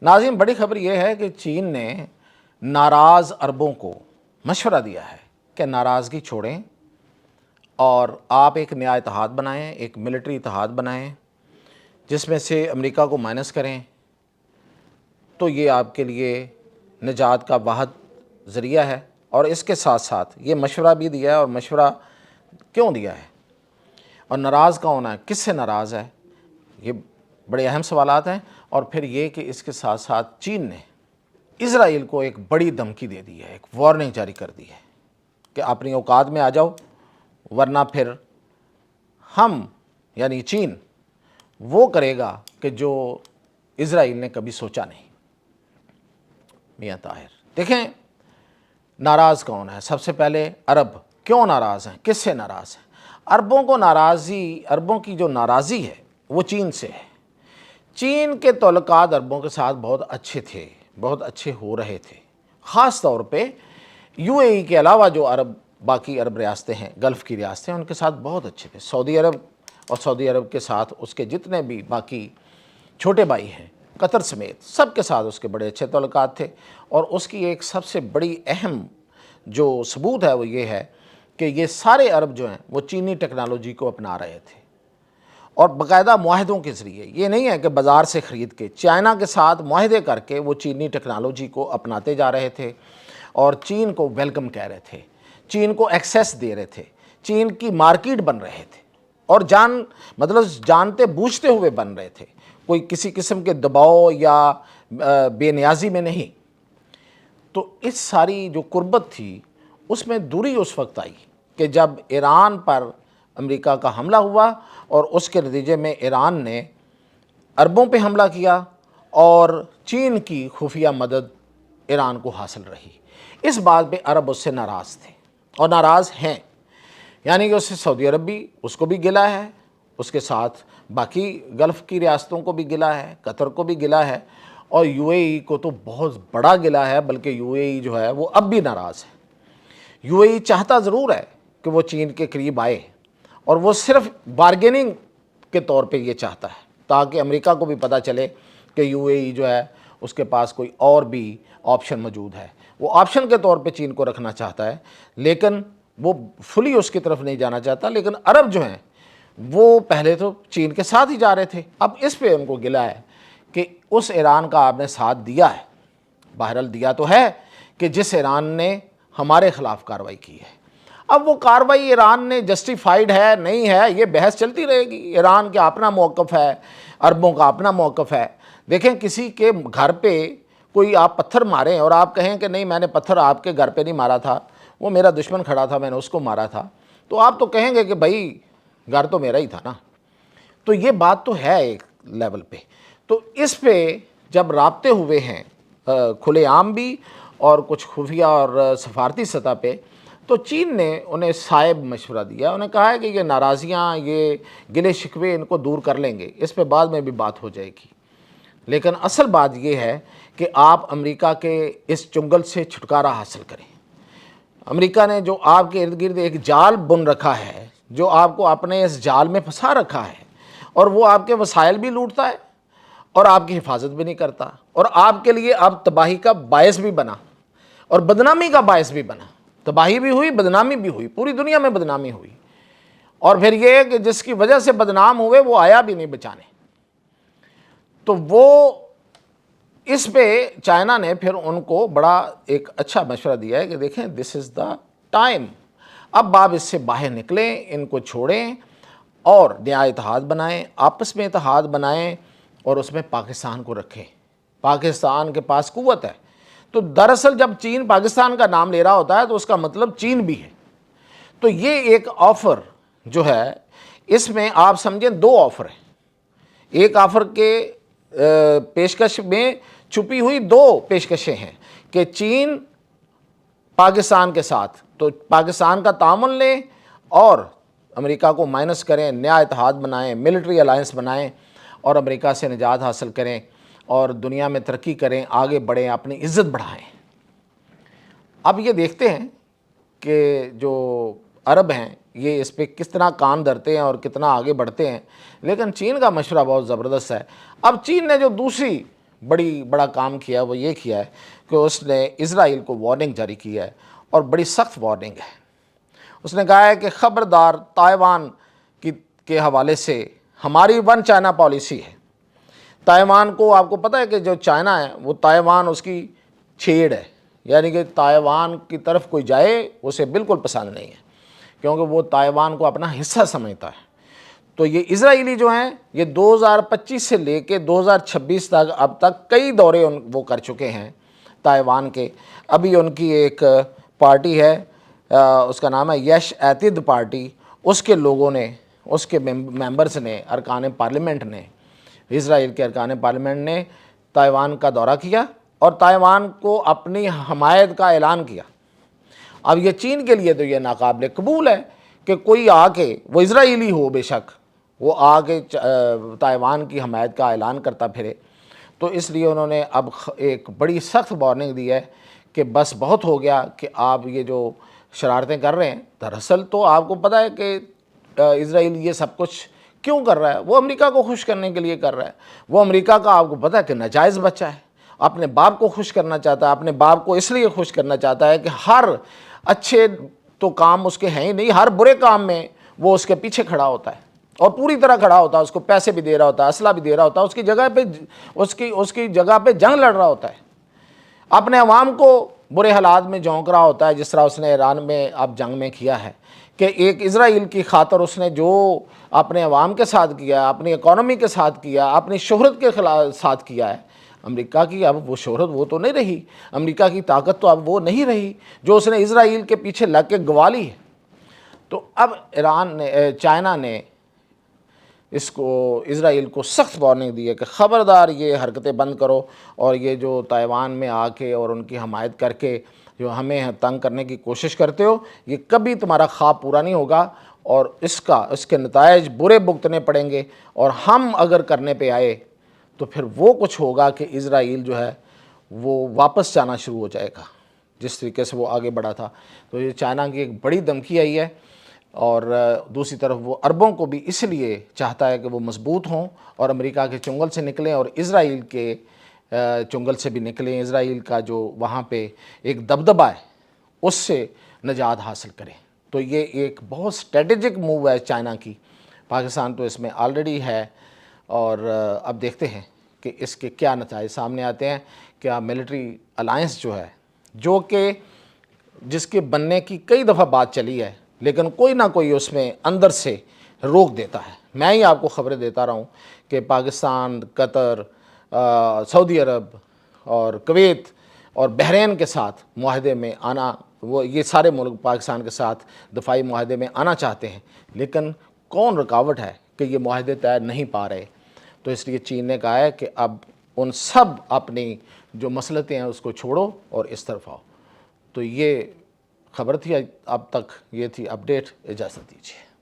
नाज़रीन, बड़ी खबर यह है कि चीन ने नाराज़ अरबों को मशवरा दिया है कि नाराज़गी छोड़ें और आप एक नया इत्तेहाद बनाएं, एक मिलिट्री इत्तेहाद बनाएं जिसमें से अमेरिका को माइनस करें, तो ये आपके लिए निजात का वाहिद ज़रिया है। और इसके साथ साथ ये मशवरा भी दिया है। और मशवरा क्यों दिया है और नाराज़ कौन है, किससे नाराज़ है, ये बड़े अहम सवालात हैं। और फिर ये कि इसके साथ साथ चीन ने इज़राइल को एक बड़ी धमकी दे दी है, एक वार्निंग जारी कर दी है कि अपनी औकात में आ जाओ, वरना फिर हम यानी चीन वो करेगा कि जो इज़राइल ने कभी सोचा नहीं। मियां ताहिर, देखें नाराज़ कौन है। सबसे पहले अरब क्यों नाराज़ हैं, किससे नाराज़ हैं। अरबों की जो नाराज़ी है वो चीन से है। चीन के तल्लुकात अरबों के साथ बहुत अच्छे थे, बहुत अच्छे हो रहे थे। ख़ास तौर पे यूएई के अलावा जो बाकी अरब रियासतें हैं, गल्फ़ की रियासतें, उनके साथ बहुत अच्छे थे। सऊदी अरब और सऊदी अरब के साथ उसके जितने भी बाकी छोटे भाई हैं, कतर समेत, सब के साथ उसके बड़े अच्छे तल्लुकात थे। और उसकी एक सबसे बड़ी अहम जो सबूत है वो ये है कि ये सारे अरब जो हैं वो चीनी टेक्नोलॉजी को अपना रहे थे और बाकायदा मुआहदों के ज़रिए। ये नहीं है कि बाज़ार से ख़रीद के, चाइना के साथ मुआहदे करके वो चीनी टेक्नोलॉजी को अपनाते जा रहे थे और चीन को वेलकम कह रहे थे, चीन को एक्सेस दे रहे थे, चीन की मार्केट बन रहे थे और जानते बूझते हुए बन रहे थे, कोई किसी किस्म के दबाव या बेनियाजी में नहीं। तो इस सारी जो कुर्बत थी उसमें दूरी उस वक्त आई कि जब ईरान पर अमेरिका का हमला हुआ और उसके नतीजे में ईरान ने अरबों पे हमला किया और चीन की खुफिया मदद ईरान को हासिल रही। इस बात पे अरब उससे नाराज़ थे और नाराज़ हैं, यानी कि उससे सऊदी अरब भी, उसको भी गिला है, उसके साथ बाकी गल्फ़ की रियासतों को भी गिला है, कतर को भी गिला है और यूएई को तो बहुत बड़ा गिला है। बल्कि यूएई जो है वो अब भी नाराज़ है। यूएई चाहता ज़रूर है कि वो चीन के करीब आए और वो सिर्फ बारगेनिंग के तौर पे ये चाहता है ताकि अमेरिका को भी पता चले कि यूएई जो है उसके पास कोई और भी ऑप्शन मौजूद है। वो ऑप्शन के तौर पे चीन को रखना चाहता है, लेकिन वो फुली उसकी तरफ नहीं जाना चाहता। लेकिन अरब जो हैं वो पहले तो चीन के साथ ही जा रहे थे, अब इस पे उनको गिला है कि उस ईरान का आपने साथ दिया है, बहरहाल दिया तो है, कि जिस ईरान ने हमारे ख़िलाफ़ कार्रवाई की है। अब वो कार्रवाई ईरान ने जस्टिफाइड है नहीं है, ये बहस चलती रहेगी। ईरान का अपना मौक़िफ़ है, अरबों का अपना मौक़िफ़ है। देखें, किसी के घर पे कोई आप पत्थर मारें और आप कहें कि नहीं, मैंने पत्थर आपके घर पे नहीं मारा था, वो मेरा दुश्मन खड़ा था, मैंने उसको मारा था, तो आप तो कहेंगे कि भाई घर तो मेरा ही था ना। तो ये बात तो है एक लेवल पे। तो इस पे जब राब्ते हुए हैं खुलेआम भी और कुछ खुफिया और सफारती सतह पे, तो चीन ने उन्हें साइब मशवरा दिया। उन्हें कहा है कि ये नाराज़ियाँ, ये गिले शिकवे, इनको दूर कर लेंगे, इस पे बाद में भी बात हो जाएगी। लेकिन असल बात ये है कि आप अमेरिका के इस चुंगल से छुटकारा हासिल करें। अमेरिका ने जो आपके इर्द गिर्द एक जाल बुन रखा है, जो आपको अपने इस जाल में फंसा रखा है, और वो आपके वसाइल भी लूटता है और आपकी हिफाजत भी नहीं करता और आपके लिए अब तबाही का बायस भी बना और बदनामी का बायस भी बना। तबाही भी हुई, बदनामी भी हुई, पूरी दुनिया में बदनामी हुई। और फिर ये कि जिसकी वजह से बदनाम हुए वो आया भी नहीं बचाने। तो वो इस पे चाइना ने फिर उनको बड़ा एक अच्छा मशवरा दिया है कि देखें, दिस इज़ द टाइम, अब आप इससे बाहर निकलें, इनको छोड़ें और नया इत्तेहाद बनाएं, आपस में इत्तेहाद बनाएं और उसमें पाकिस्तान को रखें। पाकिस्तान के पास कुव्वत है। तो दरअसल जब चीन पाकिस्तान का नाम ले रहा होता है तो उसका मतलब चीन भी है। तो ये एक ऑफ़र जो है, इसमें आप समझें दो ऑफ़र हैं। एक ऑफ़र के पेशकश में छुपी हुई दो पेशकशें हैं कि चीन पाकिस्तान के साथ तो पाकिस्तान का तामुन लें और अमेरिका को माइनस करें, नया इत्तेहाद बनाएं, मिलिट्री अलायंस बनाएं और अमेरिका से निजात हासिल करें और दुनिया में तरक्की करें, आगे बढ़ें, अपनी इज़्ज़त बढ़ाएं। अब ये देखते हैं कि जो अरब हैं ये इस पर किस तरह कान धरते हैं और कितना आगे बढ़ते हैं। लेकिन चीन का मशवरा बहुत ज़बरदस्त है। अब चीन ने जो दूसरी بڑا کام کیا وہ یہ کیا ہے کہ اس نے اسرائیل کو وارننگ جاری کی ہے، اور بڑی سخت وارننگ ہے۔ اس نے کہا ہے کہ خبردار، تائیوان کے حوالے سے ہماری ون چائنا پالیسی ہے۔ تائیوان کو، آپ کو پتہ ہے کہ جو چائنا ہے وہ تائیوان اس کی چھیڑ ہے، یعنی کہ تائیوان کی طرف کوئی جائے اسے بالکل پسند نہیں ہے، کیونکہ وہ تائیوان کو اپنا حصہ سمجھتا ہے۔ تو یہ اسرائیلی جو ہیں یہ 2025 سے لے کے 2026 تک اب تک کئی دورے وہ کر چکے ہیں تائیوان کے۔ ابھی ان کی ایک پارٹی ہے، اس کا نام ہے یش ایتد پارٹی، اس کے لوگوں نے، اس کے ممبرز نے، ارکان پارلیمنٹ نے، اسرائیل کے ارکان پارلیمنٹ نے تائیوان کا دورہ کیا اور تائیوان کو اپنی حمایت کا اعلان کیا۔ اب یہ چین کے لیے تو یہ ناقابل قبول ہے کہ کوئی آ کے، وہ اسرائیلی ہو بے شک، وہ آ کے تائیوان کی حمایت کا اعلان کرتا پھرے۔ تو اس لیے انہوں نے اب ایک بڑی سخت وارننگ دی ہے کہ بس بہت ہو گیا کہ آپ یہ جو شرارتیں کر رہے ہیں۔ دراصل تو آپ کو پتہ ہے کہ اسرائیل یہ سب کچھ کیوں کر رہا ہے؟ وہ امریکہ کو خوش کرنے کے لیے کر رہا ہے۔ وہ امریکہ کا، آپ کو پتہ ہے کہ ناجائز بچہ ہے، اپنے باپ کو خوش کرنا چاہتا ہے، اپنے باپ کو اس لیے خوش کرنا چاہتا ہے کہ ہر اچھے تو کام اس کے ہیں ہی نہیں، ہر برے کام میں وہ اس کے پیچھے کھڑا ہوتا ہے اور پوری طرح کھڑا ہوتا ہے، اس کو پیسے بھی دے رہا ہوتا ہے، اسلحہ بھی دے رہا ہوتا ہے، اس کی جگہ پہ جنگ لڑ رہا ہوتا ہے، اپنے عوام کو برے حالات میں جھونک رہا ہوتا ہے، جس طرح اس نے ایران میں اب جنگ میں کیا ہے کہ ایک اسرائیل کی خاطر اس نے جو اپنے عوام کے ساتھ کیا، اپنی اکانومی کے ساتھ کیا، اپنی شہرت کے ساتھ کیا ہے۔ امریکہ کی اب وہ شہرت وہ تو نہیں رہی، امریکہ کی طاقت تو اب وہ نہیں رہی جو اس نے اسرائیل کے پیچھے لگ کے گوا لی ہے۔ تو اب چائنا نے اس کو، اسرائیل کو سخت وارننگ دی ہے کہ خبردار یہ حرکتیں بند کرو، اور یہ جو تائیوان میں آ کے اور ان کی حمایت کر کے جو ہمیں تنگ کرنے کی کوشش کرتے ہو، یہ کبھی تمہارا خواب پورا نہیں ہوگا، اور اس کے نتائج برے بھگتنے پڑیں گے، اور ہم اگر کرنے پہ آئے تو پھر وہ کچھ ہوگا کہ اسرائیل جو ہے وہ واپس جانا شروع ہو جائے گا جس طریقے سے وہ آگے بڑھا تھا۔ تو یہ چائنا کی ایک بڑی دھمکی آئی ہے، اور دوسری طرف وہ عربوں کو بھی اس لیے چاہتا ہے کہ وہ مضبوط ہوں اور امریکہ کے چنگل سے نکلیں اور اسرائیل کے چنگل سے بھی نکلیں، اسرائیل کا جو وہاں پہ ایک دبدبہ ہے اس سے نجات حاصل کریں۔ تو یہ ایک بہت اسٹریٹجک موو ہے چائنا کی۔ پاکستان تو اس میں آلریڈی ہے، اور اب دیکھتے ہیں کہ اس کے کیا نتائج سامنے آتے ہیں۔ کیا ملٹری الائنس جو ہے، جو کہ جس کے بننے کی کئی دفعہ بات چلی ہے، لیکن کوئی نہ کوئی اس میں اندر سے روک دیتا ہے۔ میں ہی آپ کو خبریں دیتا رہا ہوں کہ پاکستان، قطر، سعودی عرب اور کویت اور بحرین کے ساتھ معاہدے میں آنا، یہ سارے ملک پاکستان کے ساتھ دفاعی معاہدے میں آنا چاہتے ہیں، لیکن کون رکاوٹ ہے کہ یہ معاہدے طے نہیں پا رہے؟ تو اس لیے چین نے کہا ہے کہ اب ان سب اپنی جو مصلحتیں ہیں اس کو چھوڑو اور اس طرف آؤ۔ تو یہ خبر تھی اب تک، یہ تھی اپڈیٹ۔ اجازت دیجیے۔